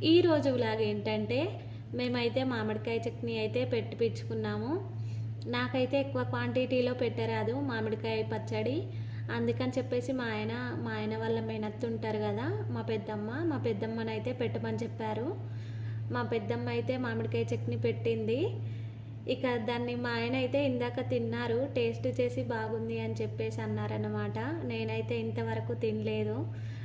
ఈరోజు వ్లాగ్ ఏంటంటే మేమైతే మామిడికాయ చట్నీ అయితే పెట్టిపించుకున్నాము. నాకైతే ఎక్కువ క్వాంటిటీలో పెట్టరాదు మామిడికాయ పచ్చడి. అందుకని చెప్పేసి మా ఆయన వాళ్ళ మేనత్త ఉంటారు కదా, మా పెద్దమ్మనైతే పెట్టమని చెప్పారు. మా పెద్దమ్మ అయితే మామిడికాయ చట్నీ పెట్టింది. ఇక దాన్ని మా ఆయన అయితే ఇందాక తిన్నారు, టేస్ట్ చేసి బాగుంది అని చెప్పేసి అన్నారన్నమాట. నేనైతే ఇంతవరకు తినలేదు.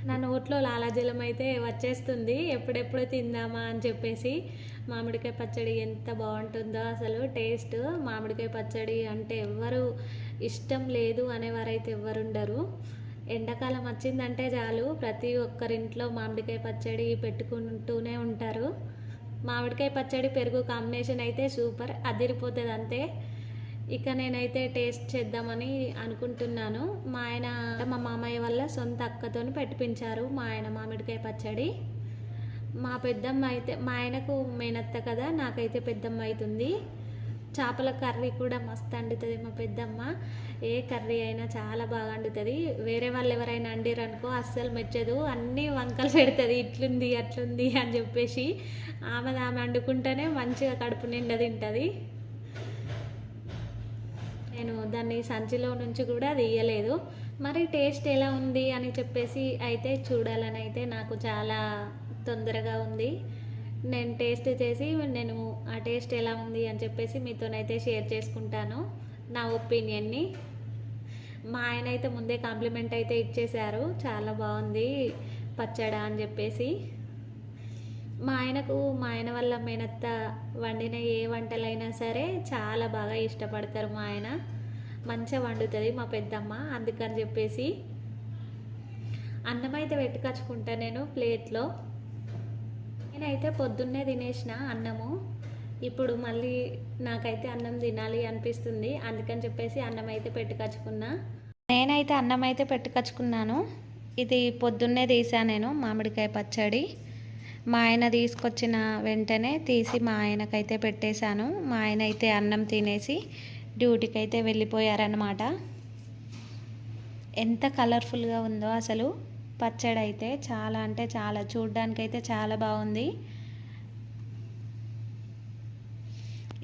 నా నోట్లో లాలాజలం అయితే వచ్చేస్తుంది, ఎప్పుడెప్పుడు తిందామా అని చెప్పేసి. మామిడికాయ పచ్చడి ఎంత బాగుంటుందో అసలు టేస్ట్. మామిడికాయ పచ్చడి అంటే ఎవ్వరు ఇష్టం లేదు అనేవారైతే ఎవ్వరు ఉండరు. ఎండాకాలం వచ్చిందంటే చాలు ప్రతి ఒక్కరింట్లో మామిడికాయ పచ్చడి పెట్టుకుంటూనే ఉంటారు. మామిడికాయ పచ్చడి పెరుగు కాంబినేషన్ అయితే సూపర్, అదిరిపోతుంది అంతే. ఇక నేనైతే టేస్ట్ చేద్దామని అనుకుంటున్నాను. మా మామయ్య వల్ల సొంత అక్కతోని పెట్టిపించారు మా ఆయన మామిడికాయ పచ్చడి. మా పెద్దమ్మ అయితే, మా ఆయనకు మేనత్త కదా, నాకైతే పెద్దమ్మ అవుతుంది. చేపల కర్రీ కూడా మస్తు వండుతుంది మా పెద్దమ్మ. ఏ కర్రీ అయినా చాలా బాగా వండుతుంది. వేరే వాళ్ళు ఎవరైనా వండిరనుకో అస్సలు మెచ్చదు, అన్నీ వంకలు పెడుతుంది, ఇట్లుంది అట్లుంది అని చెప్పేసి. ఆమె వండుకుంటేనే మంచిగా కడుపు నిండా తింటుంది. నేను దాన్ని సంచిలో నుంచి కూడా తీయలేదు. మరి టేస్ట్ ఎలా ఉంది అని చెప్పేసి అయితే చూడాలని అయితే నాకు చాలా తొందరగా ఉంది. నేను టేస్ట్ చేసి నేను ఆ టేస్ట్ ఎలా ఉంది అని చెప్పేసి మీతోనైతే షేర్ చేసుకుంటాను నా ఒపీనియన్ని. మా ఆయన అయితే ముందే కాంప్లిమెంట్ అయితే ఇచ్చేశారు, చాలా బాగుంది పచ్చడా అని చెప్పేసి. మా ఆయన వల్ల మేనత్త వండిన ఏ వంటలైనా సరే చాలా బాగా ఇష్టపడతారు. మా ఆయన మంచిగా వండుతుంది మా పెద్దమ్మ. అందుకని చెప్పేసి అన్నం అయితే పెట్టుకొచ్చుకుంటా నేను ప్లేట్లో. నేనైతే పొద్దున్నే తినేసిన అన్నము. ఇప్పుడు మళ్ళీ నాకైతే అన్నం తినాలి అనిపిస్తుంది, అందుకని చెప్పేసి అన్నం అయితే పెట్టుకొచ్చుకున్నా. నేనైతే అన్నం అయితే పెట్టుకొచ్చుకున్నాను. ఇది పొద్దున్నే తీసాను నేను మామిడికాయ పచ్చడి. మా ఆయన తీసుకొచ్చిన వెంటనే తీసి మా ఆయనకైతే పెట్టేశాను. మా ఆయన అయితే అన్నం తినేసి డ్యూటీకి అయితే వెళ్ళిపోయారనమాట. ఎంత కలర్ఫుల్గా ఉందో అసలు పచ్చడి అయితే, చాలా అంటే చాలా, చూడ్డానికైతే చాలా బాగుంది.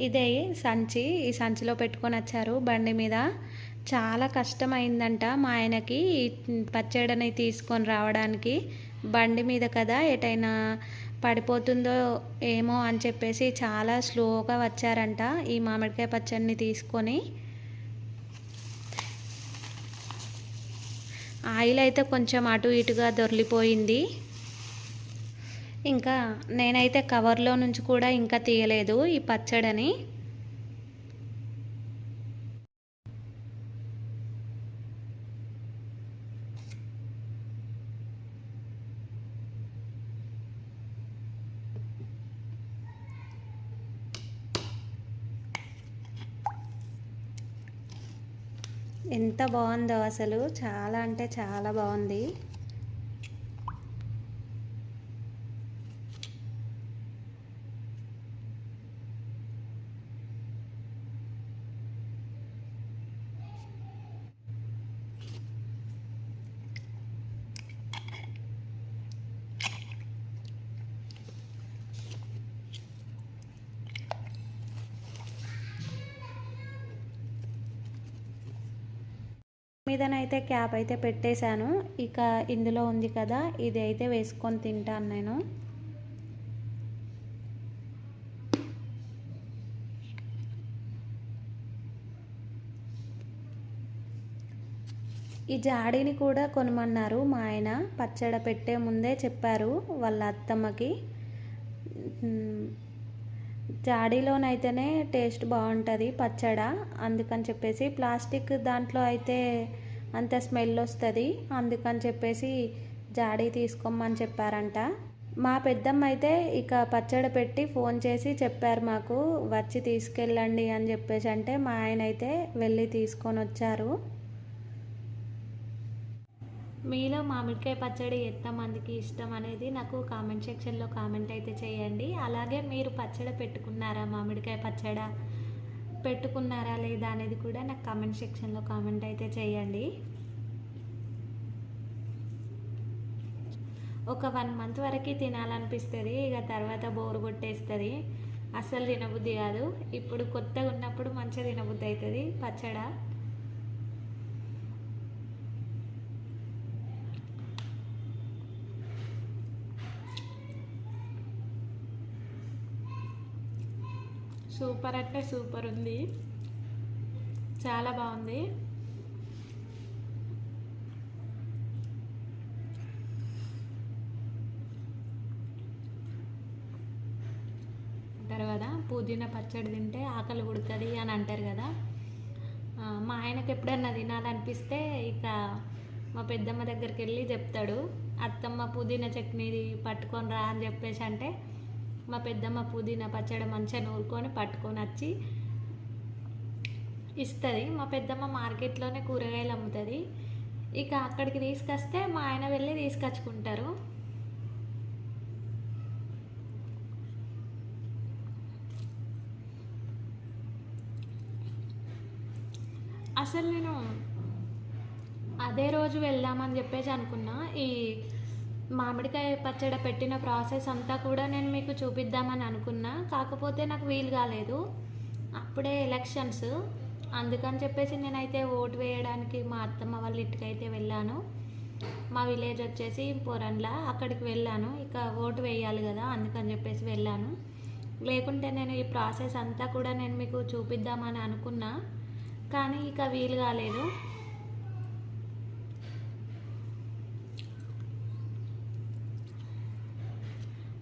ఇదే సంచి, ఈ సంచిలో పెట్టుకొని వచ్చారు బండి మీద. చాలా కష్టమైందంట మా ఆయనకి పచ్చడిని తీసుకొని రావడానికి. బండి మీద కదా, ఎటైనా పడిపోతుందో ఏమో అని చెప్పేసి చాలా స్లోగా వచ్చారంట ఈ మామిడికాయ పచ్చడిని తీసుకొని. ఆయిల్ అయితే కొంచెం అటు ఇటుగా దొర్లిపోయింది. ఇంకా నేనైతే కవర్లో నుంచి కూడా ఇంకా తీయలేదు ఈ పచ్చడిని. ఎంత బాగుందో అసలు, చాలా అంటే చాలా బాగుంది. మీదనైతే క్యాప్ అయితే పెట్టేశాను. ఇక ఇందులో ఉంది కదా, ఇది అయితే వేసుకొని తింటాను నేను. ఈ జాడీని కూడా కొనమన్నారు మా ఆయన. పచ్చడి పెట్టే ముందే చెప్పారు వాళ్ళ అత్తమ్మకి. జాడీలోనైతేనే టేస్ట్ బాగుంటుంది పచ్చడ, అందుకని చెప్పేసి. ప్లాస్టిక్ దాంట్లో అయితే అంత స్మెల్ వస్తుంది, అందుకని చెప్పేసి జాడీ తీసుకోమని చెప్పారంట. మా పెద్దమ్మ అయితే ఇక పచ్చడి పెట్టి ఫోన్ చేసి చెప్పారు మాకు, వచ్చి తీసుకెళ్ళండి అని చెప్పేసి. అంటే మా ఆయన అయితే వెళ్ళి తీసుకొని వచ్చారు. మీలో మామిడికాయ పచ్చడి ఎంతమందికి ఇష్టం అనేది నాకు కామెంట్ సెక్షన్లో కామెంట్ అయితే చేయండి. అలాగే మీరు పచ్చడి పెట్టుకున్నారా, మామిడికాయ పచ్చడి పెట్టుకున్నారా లేదా అనేది కూడా నాకు కామెంట్ సెక్షన్లో కామెంట్ అయితే చేయండి. ఒక 1 మంత్ వరకు తినాలనిపిస్తుంది, ఇక తర్వాత బోరు కొట్టేస్తుంది, అస్సలు తినబుద్ధి కాదు. ఇప్పుడు కొత్తగా ఉన్నప్పుడు మంచిగా తినబుద్ధి అవుతుంది పచ్చడి. సూపర్ అంటే సూపర్ ఉంది, చాలా బాగుంది. తర్వాత పుదీనా పచ్చడి తింటే ఆకలి పుడుతుంది అని అంటారు కదా. మా ఆయనకి ఎప్పుడన్నా తినాలనిపిస్తే ఇక మా పెద్దమ్మ దగ్గరికి వెళ్ళి చెప్తాడు, అత్తమ్మ పుదీనా చట్నీ పట్టుకొని రా అని చెప్పేసి అంటే మా పెద్దమ్మ పుదీనా పచ్చడి మంచిగా నూరుకొని పట్టుకొని వచ్చి ఇస్తుంది. మా పెద్దమ్మ మార్కెట్లోనే కూరగాయలు అమ్ముతుంది, ఇక అక్కడికి తీసుకొస్తే మా ఆయన వెళ్ళి తీసుకొచ్చుకుంటారు. అసలు నేను అదే రోజు వెళ్దామని చెప్పేసి అనుకున్నా. ఈ మామిడికాయ పచ్చడి పెట్టిన ప్రాసెస్ అంతా కూడా నేను మీకు చూపిద్దామని అనుకున్నా, కాకపోతే నాకు వీలు కాలేదు, అప్పుడే ఎలక్షన్స్. అందుకని చెప్పేసి నేనైతే ఓటు వేయడానికి మా అత్తమ్మ వాళ్ళ ఇంటికైతే వెళ్ళాను. మా విలేజ్ వచ్చేసి పొరండ్ల, అక్కడికి వెళ్ళాను. ఇక ఓటు వేయాలి కదా, అందుకని చెప్పేసి వెళ్ళాను. లేకుంటే నేను ఈ ప్రాసెస్ అంతా కూడా నేను మీకు చూపిద్దామని అనుకున్నా, కానీ ఇక వీలు కాలేదు.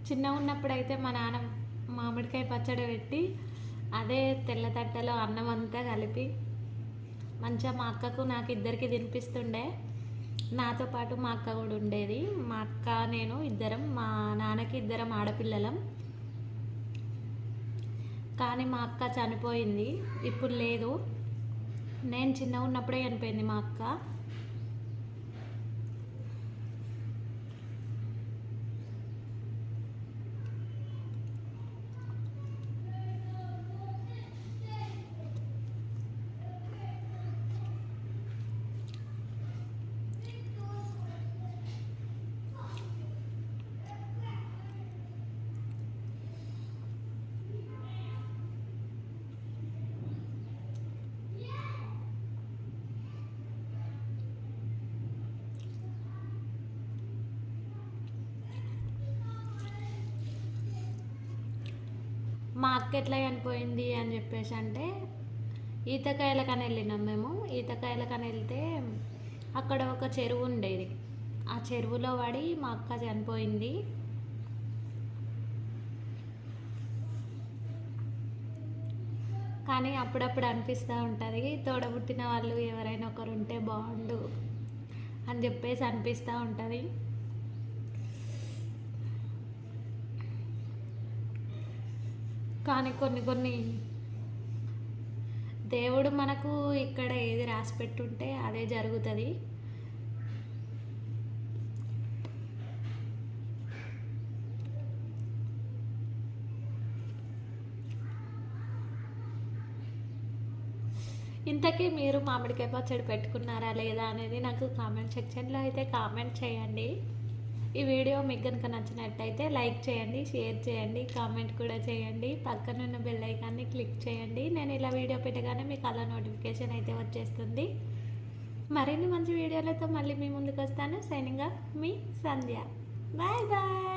చిన్నగా ఉన్నప్పుడైతే మా నాన్న మామిడికాయ పచ్చడి పెట్టి అదే తెల్ల తట్టలో అన్నం అంతా కలిపి మంచిగా మా అక్కకు నాకు ఇద్దరికి తినిపిస్తుండే. నాతో పాటు మా అక్క కూడా ఉండేది. మా అక్క నేను ఇద్దరం, మా నాన్నకి ఇద్దరం ఆడపిల్లలం. కానీ మా అక్క చనిపోయింది, ఇప్పుడు లేదు. నేను చిన్నగా ఉన్నప్పుడే చనిపోయింది మా అక్క. మా అక్క ఎట్లా చనిపోయింది అని చెప్పేసి అంటే, ఈతకాయలకని వెళ్ళినాం మేము. ఈతకాయలకని వెళ్తే అక్కడ ఒక చెరువు ఉండేది, ఆ చెరువులో పడి మా అక్క చనిపోయింది. కానీ అప్పుడప్పుడు అనిపిస్తూ ఉంటుంది, తోడబుట్టిన వాళ్ళు ఎవరైనా ఒకరు ఉంటే బాగుండు అని చెప్పేసి అనిపిస్తూ ఉంటుంది. కానీ కొన్ని దేవుడు మనకు ఇక్కడ ఏది రాసి పెట్టుంటే అదే జరుగుతుంది. ఇంతకీ మీరు మామిడికాయ పచ్చడి పెట్టుకున్నారా లేదా అనేది నాకు కామెంట్ సెక్షన్లో అయితే కామెంట్ చేయండి. ఈ వీడియో మీకు కనుక నచ్చినట్టయితే లైక్ చేయండి, షేర్ చేయండి, కామెంట్ కూడా చేయండి. పక్కనున్న బెల్ ఐకాన్ని క్లిక్ చేయండి. నేను ఇలా వీడియో పెట్టగానే మీకు అలా నోటిఫికేషన్ అయితే వచ్చేస్తుంది. మరిన్ని మంచి వీడియోలతో మళ్ళీ మీ ముందుకు వస్తాను. సైనింగ్ ఆఫ్, మీ సంధ్య. Bye bye.